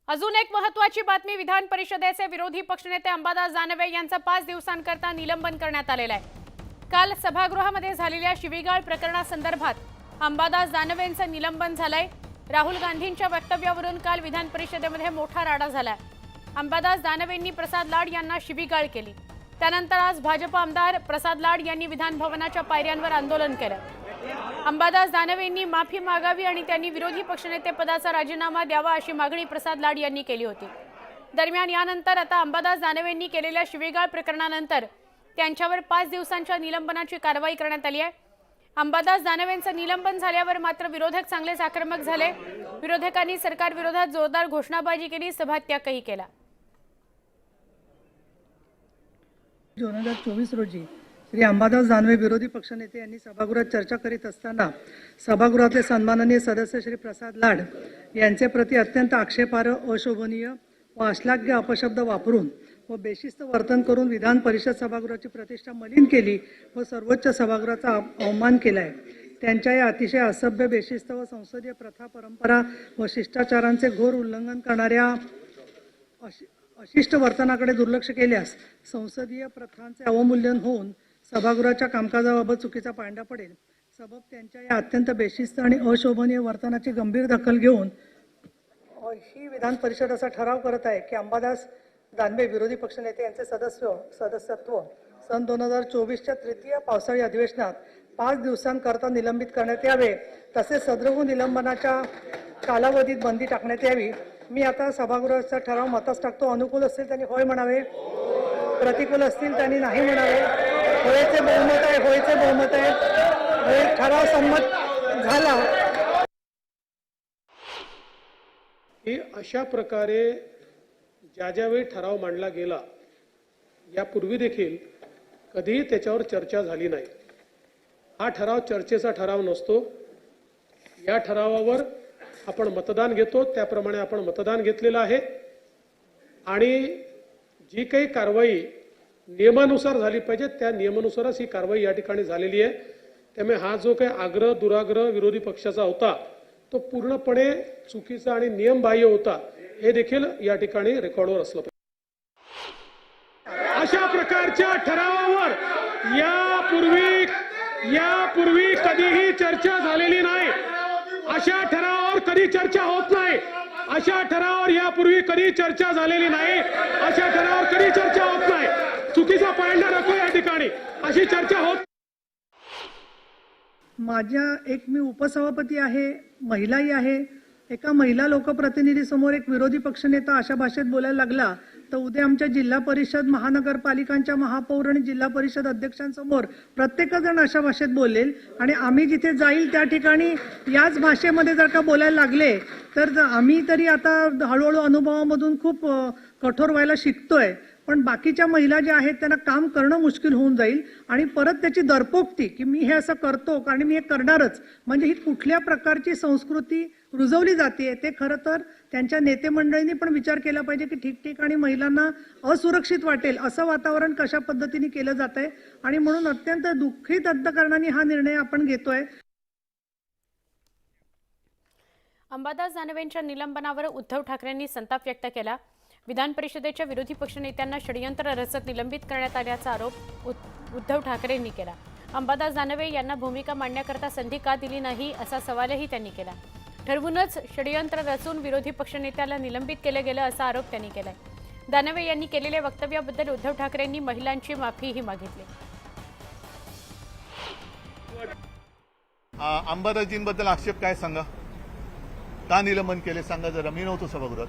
अजून एक महत्त्वाची बातमी, विधान परिषदेचे विरोधी पक्षनेते अंबादास दानवे यांचं 5 दिवसांकरता निलंबन करण्यात आलेलं आहे। काल सभागृहामध्ये झालेल्या शिवीगाळ प्रकरणासंदर्भात अंबादास दानवेंचं निलंबन झालंय। राहुल गांधींच्या वक्तव्यावरून काल विधान परिषदेमध्ये मोठा राडा झालाय। अंबादास दानवेंनी प्रसाद लाड यांना शिवीगाळ केली। त्यानंतर आज भाजप आमदार प्रसाद लाड यांनी विधान भवनाच्या पायऱ्यांवर आंदोलन केलं। अंबादास दानवेंनी माफी मागावी आणि त्यांनी विरोधी पक्षनेते पदाचा राजीनामा द्यावा अशी मागणी प्रसाद लाड यांनी केली होती। दरम्यान यानंतर आता अंबादास दानवेंनी केलेल्या शिवीगाळ प्रकरणानंतर त्यांच्यावर 5 दिवसांच्या निलंबनाची कारवाई करण्यात आली आहे। अंबादास दानवेंचं निलंबन झाल्यावर मात्र विरोधक चांगलेच आक्रमक झाले। विरोधकांनी सरकार विरोधात जोरदार घोषणाबाजी केली, सभात्यागही केला। 2024 रोजी श्री अंबादास दानवे विरोधी पक्षनेते यांनी सभागृहात चर्चा करीत असताना सभागृहातले सन्माननीय सदस्य श्री प्रसाद लाड यांचे प्रति अत्यंत आक्षेपार्ह, अशोभनीय व अश्लाघ्य अपशब्द वापरून व बेशिस्त वर्तन करून विधान परिषद सभागृहाची प्रतिष्ठा मलिन केली व सर्वोच्च सभागृहाचा अवमान केला आहे। त्यांच्या या अतिशय असभ्य, बेशिस्त व संसदीय प्रथा, परंपरा व शिष्टाचारांचे घोर उल्लंघन करणाऱ्या अशिष्ट वर्तनाकडे दुर्लक्ष केल्यास संसदीय प्रथांचे अवमूल्यन होऊन सभागृहाच्या कामकाजाबाबत चुकीचा पांडा पडेल। सबब त्यांच्या या अत्यंत बेशिस्त आणि अशोभनीय वर्तनाची गंभीर दखल घेऊन ही विधान परिषद असा ठराव करत आहे की अंबादास दानवे विरोधी पक्षनेते यांचे सदस्यत्व सन 2024च्या तृतीय पावसाळी अधिवेशनात 5 दिवसांकरता निलंबित करण्यात यावे। तसेच सदृह निलंबनाच्या कालावधीत बंदी टाकण्यात यावी। मी आता सभागृहाचा ठराव मतास टाकतो। अनुकूल असतील त्यांनी होय म्हणावे, प्रतिकूल असतील त्यांनी नाही म्हणावे। होयचे बहुमत आहे, होयचे बहुमत आहे। ठराव संमत झाला। की अशा प्रकारे ज्यावेळी ठराव मांडला गेला यापूर्वी देखील कधीही त्याच्यावर चर्चा झाली नाही। हा ठराव चर्चेचा ठराव नसतो। या ठरावावर आपण मतदान घेतो, त्याप्रमाणे आपण मतदान घेतलेलं आहे आणि जी काही कारवाई नियमानुसार झाली पाहिजे त्या नियमानुसारच ही कारवाई या ठिकाणी झालेली आहे। त्यामुळे हा जो काही आग्रह दुराग्रह विरोधी पक्षाचा होता तो पूर्णपणे चुकीचा आणि नियमबाह्य होता, हे देखील या ठिकाणी रेकॉर्डवर असलं पाहिजे। अशा प्रकारच्या ठरावावर यापूर्वी कधीही चर्चा झालेली नाही। अशा ठरावावर कधी चर्चा होत नाही। अशा ठरावावर यापूर्वी कधी चर्चा झालेली नाही। अशा ठरावावर कधी चर्चा होत नाही। चुकीचा पायंडा नको या ठिकाणी, अशी चर्चा होत। मी उपसभापती आहे, महिलाही आहे। एका महिला लोकप्रतिनिधीसमोर एक विरोधी पक्षनेता अशा भाषेत बोलायला लागला तर उद्या आमच्या जिल्हा परिषद, महानगरपालिकांच्या महापौर आणि जिल्हा परिषद अध्यक्षांसमोर प्रत्येकजण अशा भाषेत बोलेल आणि आम्ही जिथे जाईल त्या ठिकाणी याच भाषेमध्ये जर का बोलायला लागले तर आम्ही तरी आता हळूहळू अनुभवामधून खूप कठोर व्हायला शिकतोय। पण बाकीच्या महिला ज्या आहेत त्यांना काम करणं मुश्किल होऊन जाईल आणि परत त्याची दरपोक्ती की मी हे असं करतो आणि मी हे करणारच, म्हणजे ही कुठल्या प्रकारची संस्कृती रुजवली जाते ते खरं तर त्यांच्या नेते मंडळींनी पण विचार केला पाहिजे की ठिकठिकाणी महिलांना असुरक्षित वाटेल असं वातावरण कशा पद्धतीने केलं जात आहे आणि म्हणून अत्यंत दुःखित अंतकरणाने हा निर्णय आपण घेतोय। अंबादास दानवेंच्या निलंबनावर उद्धव ठाकरेंनी संताप व्यक्त केला। विधान परिषदेच्या विरोधी पक्षनेत्यांना षडयंत्र रचत निलंबित करण्यात आल्याचा आरोप उद्धव ठाकरेंनी केला। अंबादास दानवे यांना भूमिका मांडण्याकरता संधी का दिली नाही असा सवालही त्यांनी केला। ठरवूनच षडयंत्र रचून विरोधी पक्षनेत्याला निलंबित केलं गेलं असा आरोप त्यांनी केलाय। दानवे यांनी केलेल्या वक्तव्याबद्दल उद्धव ठाकरेंनी महिलांची माफीही मागितली। अंबादासजींबद्दल आक्षेप काय सांगा, का निलंबन केले सांगा जरा। मी नव्हतो सभागृहात,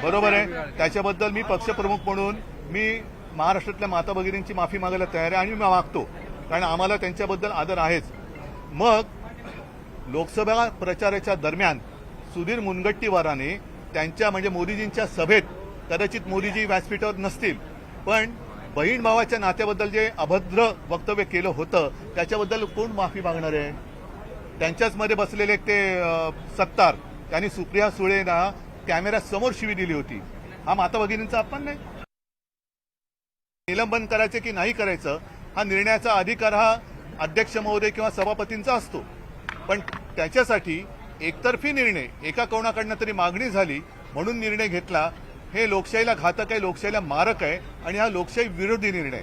बरोबर आहे। त्याच्याबद्दल मी पक्षप्रमुख म्हणून मी महाराष्ट्रातल्या माता भगिनींची माफी मागायला तयार आहे आणि मी मागतो, कारण आम्हाला त्यांच्याबद्दल आदर आहेच। मग लोकसभा प्रचाराच्या दरम्यान सुधीर मुनगंटीवाराने त्यांच्या म्हणजे मोदीजींच्या सभेत, कदाचित मोदीजी व्यासपीठावर नसतील पण बहीण भावाच्या नात्याबद्दल जे अभद्र वक्तव्य केलं होतं त्याच्याबद्दल कोण माफी मागणार आहे? त्यांच्याच मध्ये बसलेले ते सत्तार त्यांनी सुप्रिया सुळेंना कॅमेऱ्यासमोर शिवी दिली होती। हा माता भगिनींचा अपमान नाही? निलंबन करायचं की नाही करायचं हा निर्णयाचा अधिकार हा अध्यक्ष महोदय किंवा सभापतींचा असतो, पण त्याच्यासाठी एकतर्फी निर्णय एका कोणाकडनं तरी मागणी झाली म्हणून निर्णय घेतला, हे लोकशाहीला घातक आहे, लोकशाहीला मारक आहे आणि हा लोकशाही विरोधी निर्णय.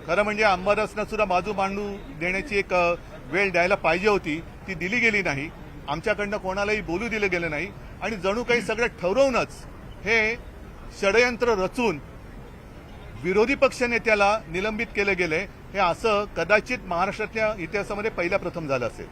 खरं म्हणजे अंबादासनं सुद्धा बाजू मांडू देण्याची एक वेळ द्यायला पाहिजे होती, ती दिली गेली नाही. आमच्याकडनं कोणालाही बोलू दिलं गेलं नाही आणि जणू काही सगळं ठरवूनच हे षडयंत्र रचून विरोधी पक्षनेत्याला निलंबित केलं गेलंय. हे असं कदाचित महाराष्ट्रातल्या इतिहासामध्ये पहिल्या प्रथम झालं असेल.